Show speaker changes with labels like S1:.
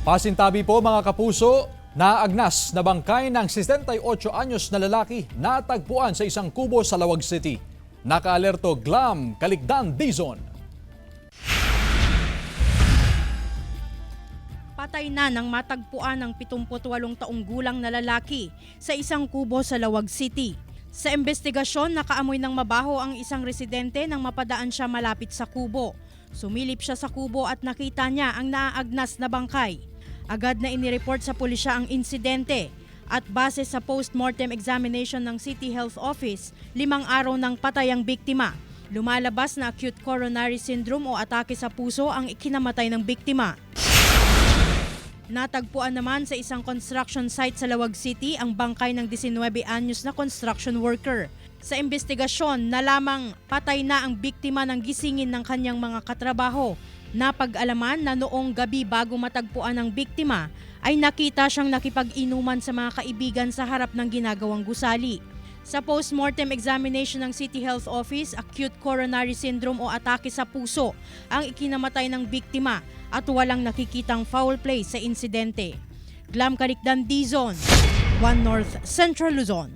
S1: Pasintabi po mga kapuso, naagnas na bangkay ng 68 anyos na lalaki natagpuan sa isang kubo sa Lawag City. Nakaalerto Glam Calicdan Dizon.
S2: Patay na nang matagpuan ng 78 taong gulang na lalaki sa isang kubo sa Lawag City. Sa investigasyon, nakaamoy ng mabaho ang isang residente nang mapadaan siya malapit sa kubo. Sumilip siya sa kubo at nakita niya ang naaagnas na bangkay. Agad na inireport sa pulisya ang insidente at base sa post-mortem examination ng City Health Office, 5 araw nang patay ang biktima. Lumalabas na acute coronary syndrome o atake sa puso ang ikinamatay ng biktima. Natagpuan naman sa isang construction site sa Lawag City ang bangkay ng 19 anyos na construction worker. Sa investigasyon, nalamang patay na ang biktima ng gisingin ng kanyang mga katrabaho. Napag-alaman na noong gabi bago matagpuan ang biktima ay nakita siyang nakipag-inuman sa mga kaibigan sa harap ng ginagawang gusali. Sa post-mortem examination ng City Health Office, acute coronary syndrome o atake sa puso ang ikinamatay ng biktima at walang nakikitang foul play sa insidente. Glam Calicdan Dizon, 1 North Central Luzon.